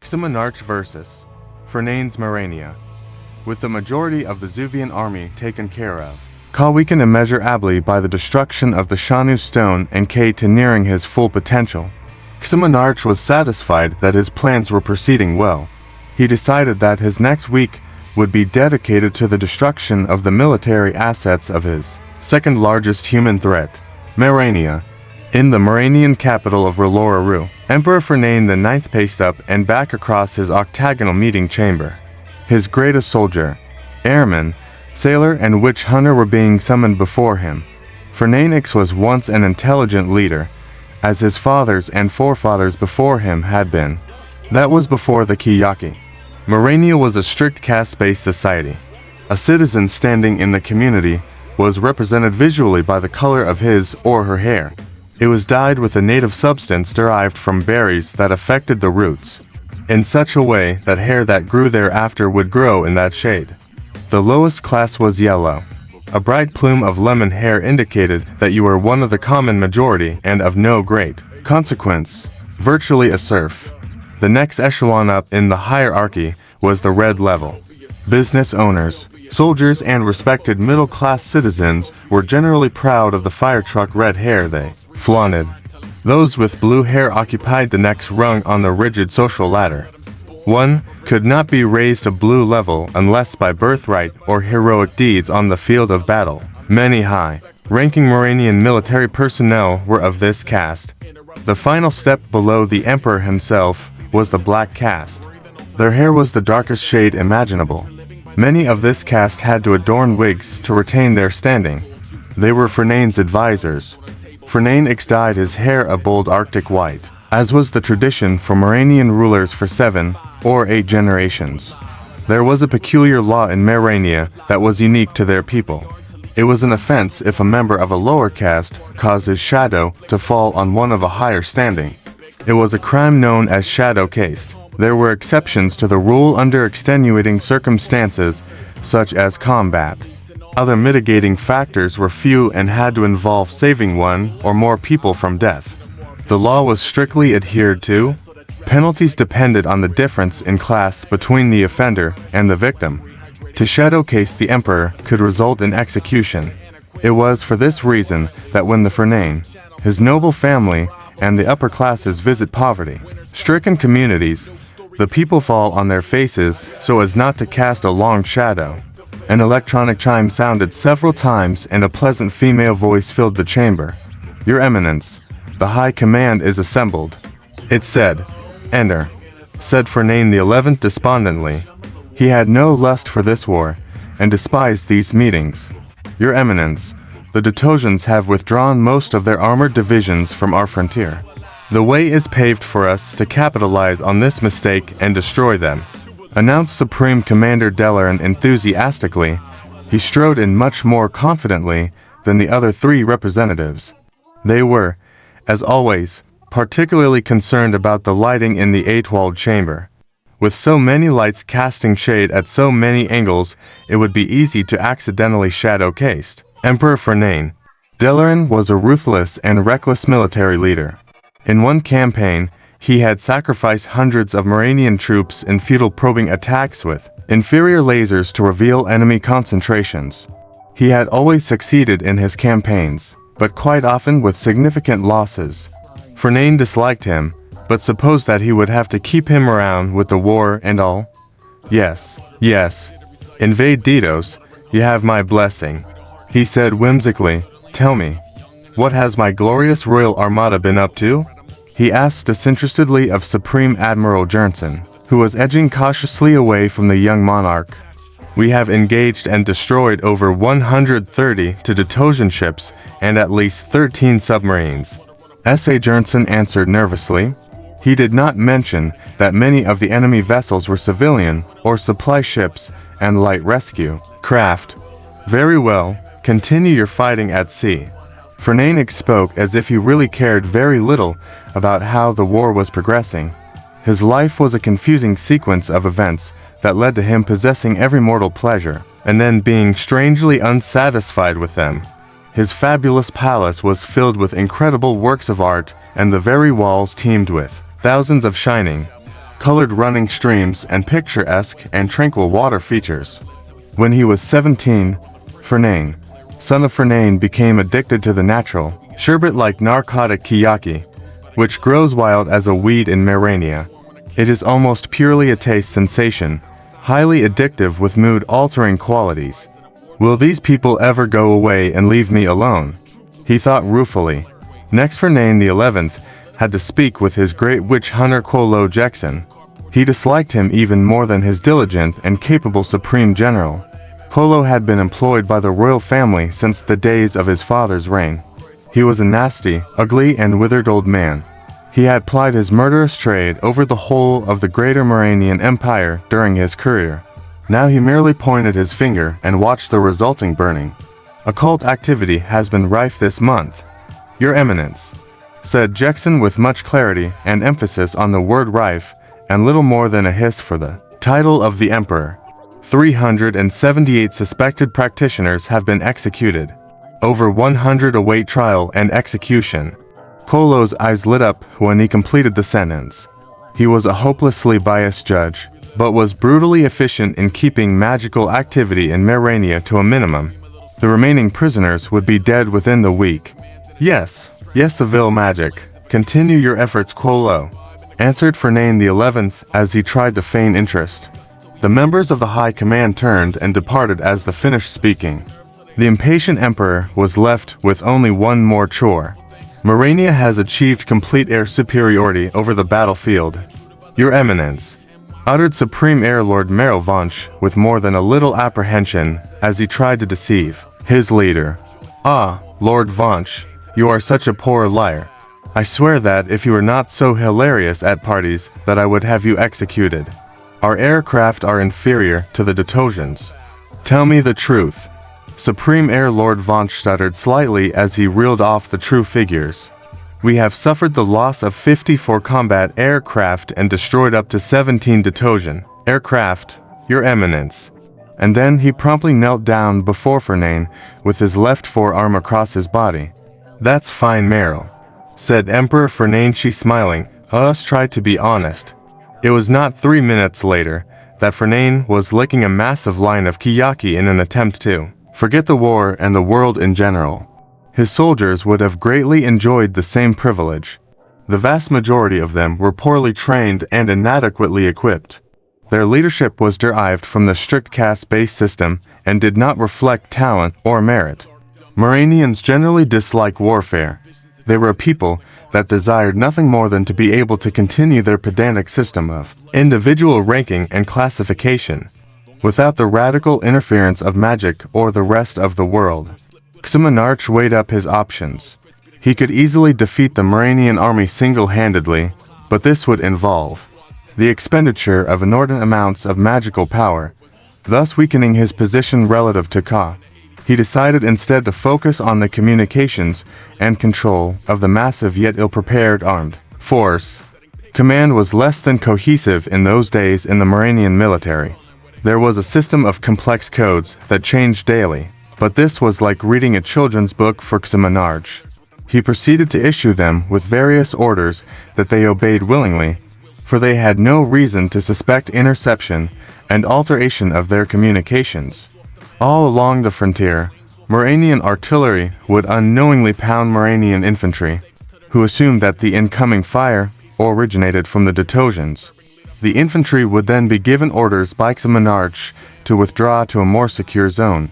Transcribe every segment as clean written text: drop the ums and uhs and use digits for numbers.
Ximonarch versus Fernane's Marania. With the majority of the Zuvian army taken care of, Ka weakened immeasurably by the destruction of the Shanu stone and K to nearing his full potential. Ximonarch was satisfied that his plans were proceeding well. He decided that his next week would be dedicated to the destruction of the military assets of his second largest human threat, Marania. In the Maranian capital of R'hllora-R'u, Emperor Fernane IX paced up and back across his octagonal meeting chamber. His greatest soldier, airman, sailor and witch hunter were being summoned before him. Fernane X was once an intelligent leader, as his fathers and forefathers before him had been. That was before the Kiyaki. Marania was a strict caste-based society. A citizen standing in the community was represented visually by the color of his or her hair. It was dyed with a native substance derived from berries that affected the roots, in such a way that hair that grew thereafter would grow in that shade. The lowest class was yellow. A bright plume of lemon hair indicated that you were one of the common majority and of no great consequence, virtually a serf. The next echelon up in the hierarchy was the red level. Business owners, soldiers and respected middle-class citizens were generally proud of the fire truck red hair they flaunted. Those with blue hair occupied the next rung on the rigid social ladder. One could not be raised to blue level unless by birthright or heroic deeds on the field of battle. Many high-ranking Maranian military personnel were of this caste. The final step below the emperor himself was the black caste. Their hair was the darkest shade imaginable. Many of this caste had to adorn wigs to retain their standing. They were Fernane's advisors. Fernane X dyed his hair a bold Arctic white, as was the tradition for Maranian rulers for 7 or 8 generations. There was a peculiar law in Marania that was unique to their people. It was an offense if a member of a lower caste caused his shadow to fall on one of a higher standing. It was a crime known as shadow caste. There were exceptions to the rule under extenuating circumstances, such as combat. Other mitigating factors were few and had to involve saving one or more people from death. The law was strictly adhered to. Penalties depended on the difference in class between the offender and the victim. To shadow case the emperor could result in execution. It was for this reason that when the Fernane, his noble family, and the upper classes visit poverty-stricken communities, the people fall on their faces so as not to cast a long shadow. An electronic chime sounded several times and a pleasant female voice filled the chamber. "Your Eminence, the High Command is assembled," it said. "Enter," said Fernane XI despondently. He had no lust for this war, and despised these meetings. "Your Eminence, the Dotosians have withdrawn most of their armored divisions from our frontier. The way is paved for us to capitalize on this mistake and destroy them," announced Supreme Commander Delaran enthusiastically. He strode in much more confidently than the other 3 representatives. They were, as always, particularly concerned about the lighting in the 8-walled chamber. With so many lights casting shade at so many angles, it would be easy to accidentally shadow cast Emperor Fernane. Delaran was a ruthless and reckless military leader. In one campaign, he had sacrificed hundreds of Maranian troops in futile probing attacks with inferior lasers to reveal enemy concentrations. He had always succeeded in his campaigns, but quite often with significant losses. Fernane disliked him, but supposed that he would have to keep him around with the war and all. Yes, invade Didos, you have my blessing," he said whimsically. "Tell me, what has my glorious royal armada been up to?" he asked disinterestedly of Supreme Admiral Jernson, who was edging cautiously away from the young monarch. "We have engaged and destroyed over 130 Dotosian ships and at least 13 submarines," S.A. Jernson answered nervously. He did not mention that many of the enemy vessels were civilian or supply ships and light rescue craft. "Very well, continue your fighting at sea." Fernane X spoke as if he really cared very little about how the war was progressing. His life was a confusing sequence of events that led to him possessing every mortal pleasure, and then being strangely unsatisfied with them. His fabulous palace was filled with incredible works of art, and the very walls teemed with thousands of shining, colored running streams, and picturesque and tranquil water features. When he was 17, Fernane, son of Fernane, became addicted to the natural, sherbet-like narcotic kiyaki, which grows wild as a weed in Merania. It is almost purely a taste sensation, highly addictive with mood-altering qualities. Will these people ever go away and leave me alone? He thought ruefully. Next, Fernane XI had to speak with his great witch hunter Kolo Jeksen. He disliked him even more than his diligent and capable supreme general. Kolo had been employed by the royal family since the days of his father's reign. He was a nasty, ugly, and withered old man. He had plied his murderous trade over the whole of the greater Moranian Empire during his career. Now he merely pointed his finger and watched the resulting burning. Occult activity has been rife this month, Your Eminence, said Jeksen with much clarity and emphasis on the word rife, and little more than a hiss for the title of the emperor. 378 suspected practitioners have been executed. Over 100 await trial and execution. Kolo's eyes lit up when he completed the sentence. He was a hopelessly biased judge, but was brutally efficient in keeping magical activity in Merania to a minimum. The remaining prisoners would be dead within the week. Yes, Seville magic. Continue your efforts, Kolo, answered Fernane XI as he tried to feign interest. The members of the High Command turned and departed as the finished speaking. The impatient emperor was left with only one more chore. Morania has achieved complete air superiority over the battlefield. Your Eminence, uttered Supreme Air Lord Merrill Vonch with more than a little apprehension as he tried to deceive his leader. Ah, Lord Vonch, you are such a poor liar. I swear that if you were not so hilarious at parties that I would have you executed. Our aircraft are inferior to the Detosians. Tell me the truth. Supreme Air Lord Vonch stuttered slightly as he reeled off the true figures. We have suffered the loss of 54 combat aircraft and destroyed up to 17 Detosian aircraft, Your Eminence. And then he promptly knelt down before Fernane with his left forearm across his body. That's fine, Merrill, said Emperor Fernane, smiling. Let us try to be honest. It was not 3 minutes later that Fernane was licking a massive line of kiyaki in an attempt to forget the war and the world in general. His soldiers would have greatly enjoyed the same privilege. The vast majority of them were poorly trained and inadequately equipped. Their leadership was derived from the strict caste-based system and did not reflect talent or merit. Moranians generally dislike warfare. They were a people that desired nothing more than to be able to continue their pedantic system of individual ranking and classification, without the radical interference of magic or the rest of the world. Ximonarch weighed up his options. He could easily defeat the Moranian army single-handedly, but this would involve the expenditure of inordinate amounts of magical power, thus weakening his position relative to Ka. He decided instead to focus on the communications and control of the massive yet ill-prepared armed force. Command was less than cohesive in those days in the Moranian military. There was a system of complex codes that changed daily, but this was like reading a children's book for Ximonarch. He proceeded to issue them with various orders that they obeyed willingly, for they had no reason to suspect interception and alteration of their communications. All along the frontier, Moranian artillery would unknowingly pound Moranian infantry, who assumed that the incoming fire originated from the Detosians. The infantry would then be given orders by Ximonarch to withdraw to a more secure zone,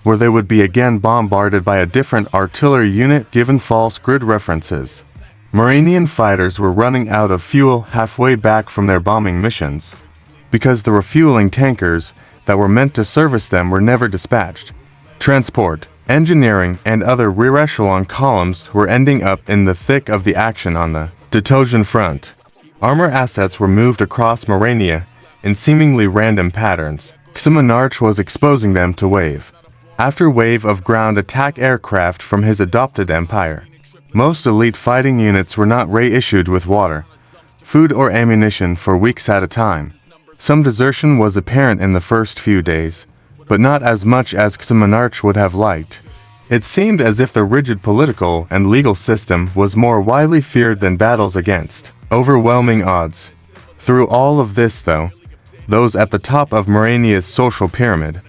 where they would be again bombarded by a different artillery unit given false grid references. Moranian fighters were running out of fuel halfway back from their bombing missions, because the refueling tankers that were meant to service them were never dispatched. Transport, engineering, and other rear echelon columns were ending up in the thick of the action on the Detosian front. Armor assets were moved across Morania in seemingly random patterns. Ximonarch was exposing them to wave after wave of ground attack aircraft from his adopted empire. Most elite fighting units were not reissued with water, food, or ammunition for weeks at a time. Some desertion was apparent in the first few days, but not as much as Ximonarch would have liked. It seemed as if the rigid political and legal system was more widely feared than battles against overwhelming odds. Through all of this, though, those at the top of Murania's social pyramid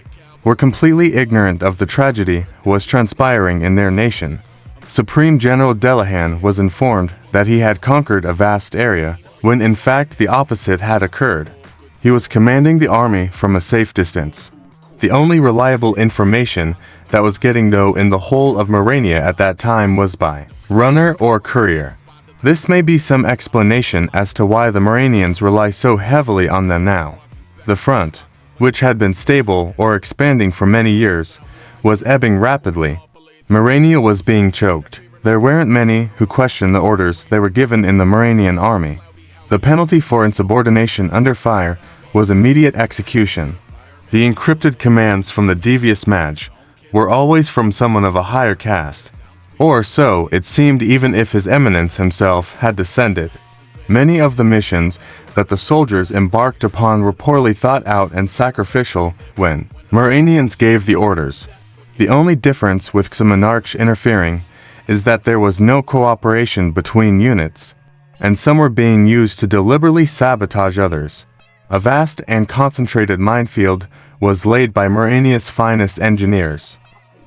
were completely ignorant of the tragedy was transpiring in their nation. Supreme General Delahan was informed that he had conquered a vast area, when in fact the opposite had occurred. He was commanding the army from a safe distance. The only reliable information that was getting though in the whole of Murania at that time was by runner or courier. This may be some explanation as to why the Muranians rely so heavily on them now. The front, which had been stable or expanding for many years, was ebbing rapidly. Murania was being choked. There weren't many who questioned the orders they were given in the Muranian army. The penalty for insubordination under fire was immediate execution. The encrypted commands from the devious mage were always from someone of a higher caste, or so it seemed, even if His Eminence himself had descended. Many of the missions that the soldiers embarked upon were poorly thought out and sacrificial when Muranians gave the orders. The only difference with some monarch interfering is that there was no cooperation between units, and some were being used to deliberately sabotage others. A vast and concentrated minefield was laid by Murania's finest engineers,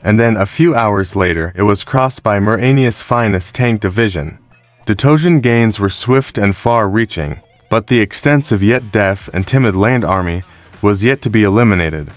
and then a few hours later it was crossed by Murania's finest tank division. Detojan gains were swift and far-reaching, but the extensive yet deaf and timid land army was yet to be eliminated.